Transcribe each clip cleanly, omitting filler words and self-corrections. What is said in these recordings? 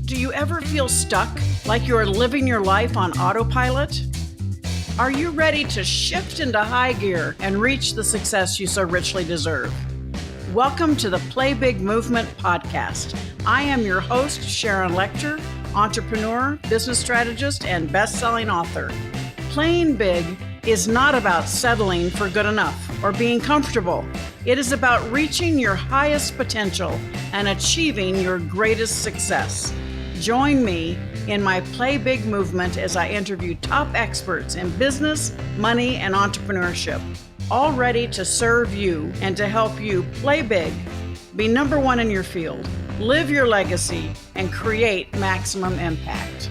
Do you ever feel stuck, like you're living your life on autopilot? Are you ready to shift into high gear and reach the success you so richly deserve? Welcome to the Play Big Movement podcast. I am your host, Sharon Lechter, entrepreneur, business strategist, and best-selling author. Playing big is not about settling for good enough or being comfortable. It is about reaching your highest potential and achieving your greatest success. Join me in my Play Big movement as I interview top experts in business, money, and entrepreneurship, all ready to serve you and to help you play big, be number one in your field, live your legacy, and create maximum impact.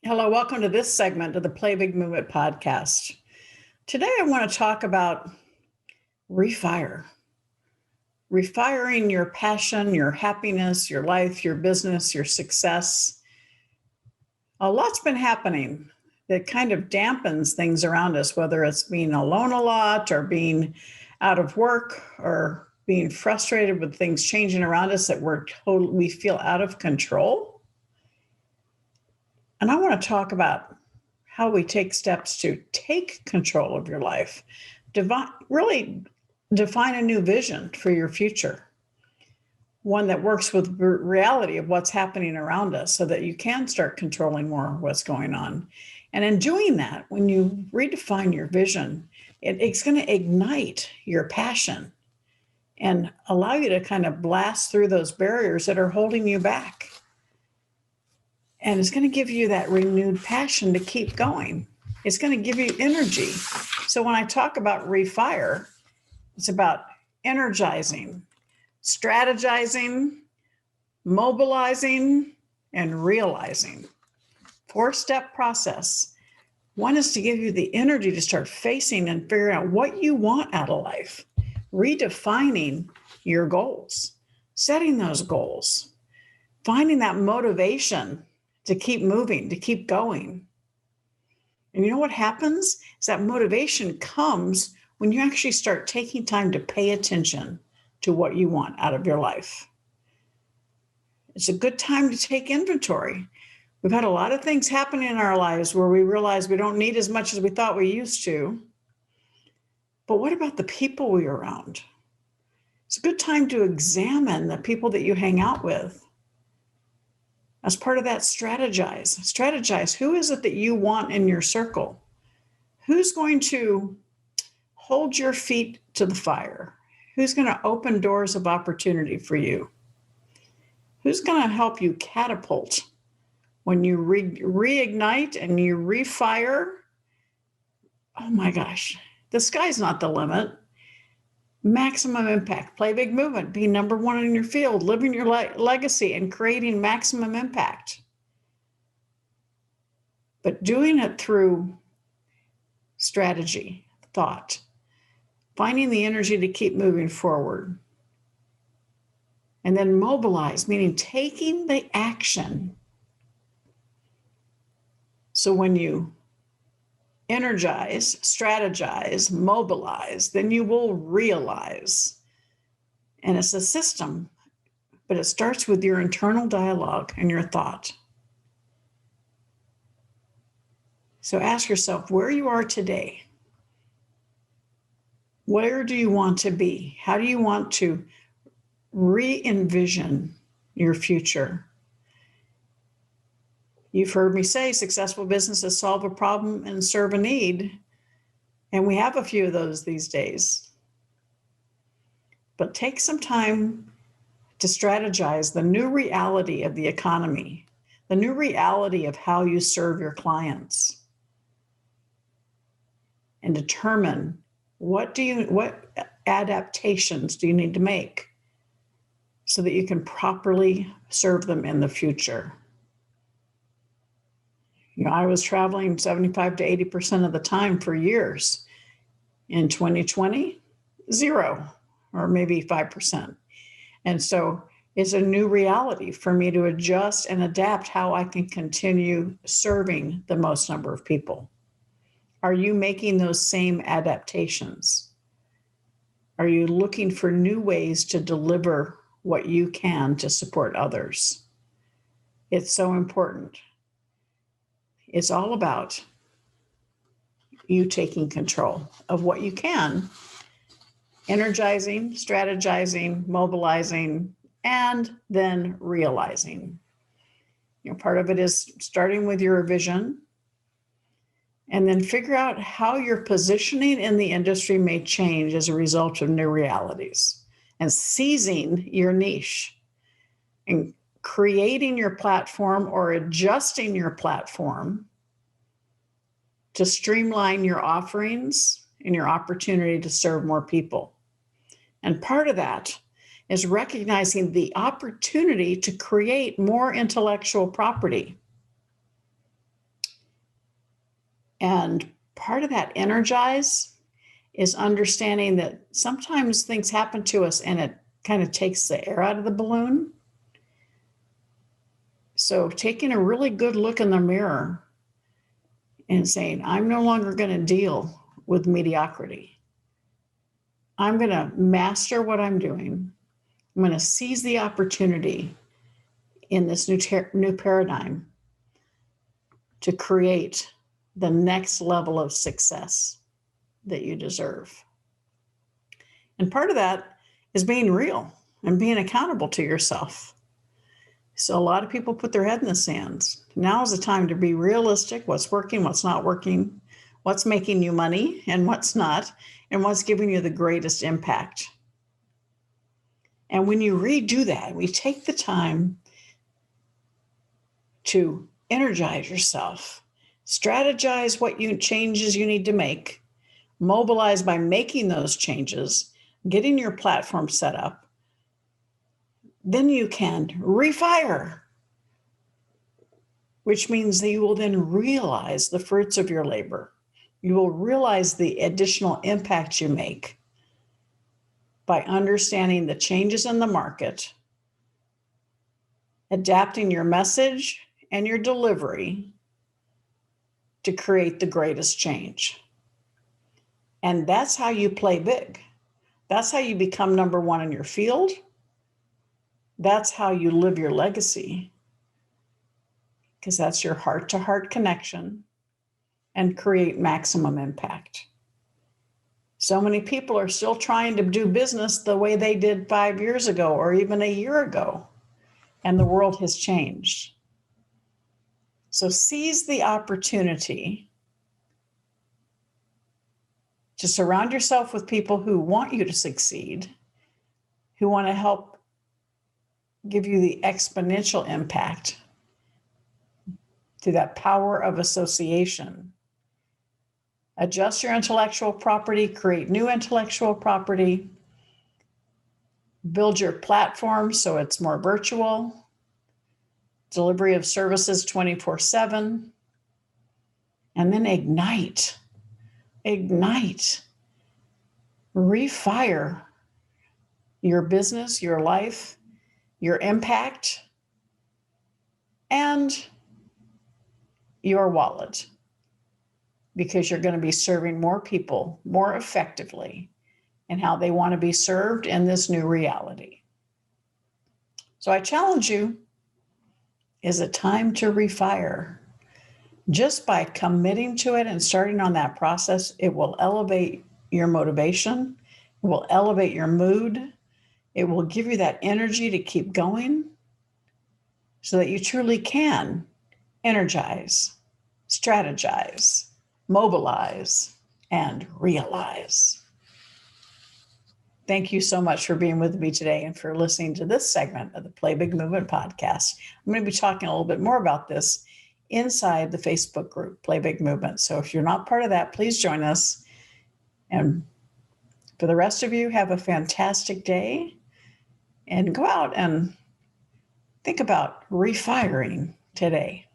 Hello, welcome to this segment of the Play Big Movement podcast. Today I want to talk about Refire. Refiring your passion, your happiness, your life, your business, your success. A lot's been happening that kind of dampens things around us, whether it's being alone a lot or being out of work or being frustrated with things changing around us that we feel out of control. And I want to talk about how we take steps to take control of your life, really define a new vision for your future, one that works with the reality of what's happening around us so that you can start controlling more of what's going on. And in doing that, when you redefine your vision, it's going to ignite your passion and allow you to kind of blast through those barriers that are holding you back. And it's going to give you that renewed passion to keep going. It's going to give you energy. So when I talk about Refire, it's about energizing, strategizing, mobilizing, and realizing. 4-step process. One is to give you the energy to start facing and figuring out what you want out of life, redefining your goals, setting those goals, finding that motivation to keep moving, to keep going. And you know what happens? Is that motivation comes when you actually start taking time to pay attention to what you want out of your life. It's a good time to take inventory. We've had a lot of things happen in our lives where we realize we don't need as much as we thought we used to. But what about the people we're around? It's a good time to examine the people that you hang out with. As part of that, strategize. Strategize. Who is it that you want in your circle? Who's going to hold your feet to the fire? Who's going to open doors of opportunity for you? Who's going to help you catapult when you reignite and you refire? Oh my gosh, the sky's not the limit. Maximum impact, play big movement, be number one in your field, living your legacy and creating maximum impact. But doing it through strategy, thought, finding the energy to keep moving forward. And then mobilize, meaning taking the action. So when you energize, strategize, mobilize, then you will realize. And it's a system, but it starts with your internal dialogue and your thought. So ask yourself where you are today. Where do you want to be? How do you want to re-envision your future? You've heard me say successful businesses solve a problem and serve a need. And we have a few of those these days. But take some time to strategize the new reality of the economy, the new reality of how you serve your clients, and determine what adaptations do you need to make so that you can properly serve them in the future. You know, I was traveling 75 to 80% of the time for years. In 2020, 0 or maybe 5%. And so it's a new reality for me to adjust and adapt how I can continue serving the most number of people. Are you making those same adaptations? Are you looking for new ways to deliver what you can to support others? It's so important. It's all about you taking control of what you can, energizing, strategizing, mobilizing, and then realizing. Part of it is starting with your vision, and then figure out how your positioning in the industry may change as a result of new realities, and seizing your niche and creating your platform or adjusting your platform to streamline your offerings and your opportunity to serve more people. And part of that is recognizing the opportunity to create more intellectual property. And part of that energize is understanding that sometimes things happen to us and it kind of takes the air out of the balloon. So taking a really good look in the mirror and saying, I'm no longer going to deal with mediocrity. I'm going to master what I'm doing. I'm going to seize the opportunity in this new paradigm to create the next level of success that you deserve. And part of that is being real and being accountable to yourself. So a lot of people put their head in the sands. Now is the time to be realistic. What's working, what's not working, what's making you money and what's not, and what's giving you the greatest impact. And when you redo that, we take the time to energize yourself, strategize what changes you need to make, mobilize by making those changes, getting your platform set up. Then you can refire, which means that you will then realize the fruits of your labor. You will realize the additional impact you make by understanding the changes in the market, adapting your message and your delivery to create the greatest change. And that's how you play big. That's how you become number one in your field. That's how you live your legacy, because that's your heart-to-heart connection and create maximum impact. So many people are still trying to do business the way they did 5 years ago or even a year ago, and the world has changed. So seize the opportunity to surround yourself with people who want you to succeed, who want to help give you the exponential impact through that power of association. Adjust your intellectual property, create new intellectual property, build your platform so it's more virtual, delivery of services 24/7, and then ignite, refire your business, your life, your impact, and your wallet, because you're going to be serving more people more effectively and how they want to be served in this new reality. So I challenge you, is it time to refire? Just by committing to it and starting on that process, it will elevate your motivation, it will elevate your mood, it will give you that energy to keep going so that you truly can energize, strategize, mobilize, and realize. Thank you so much for being with me today and for listening to this segment of the Play Big Movement podcast. I'm going to be talking a little bit more about this inside the Facebook group, Play Big Movement. So if you're not part of that, please join us. And for the rest of you, have a fantastic day and go out and think about refiring today.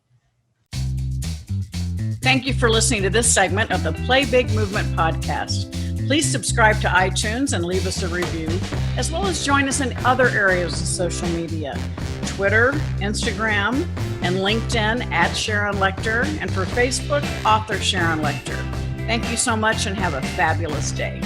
Thank you for listening to this segment of the Play Big Movement podcast. Please subscribe to iTunes and leave us a review, as well as join us in other areas of social media, Twitter, Instagram, and LinkedIn at Sharon Lechter, and for Facebook, author Sharon Lechter. Thank you so much and have a fabulous day.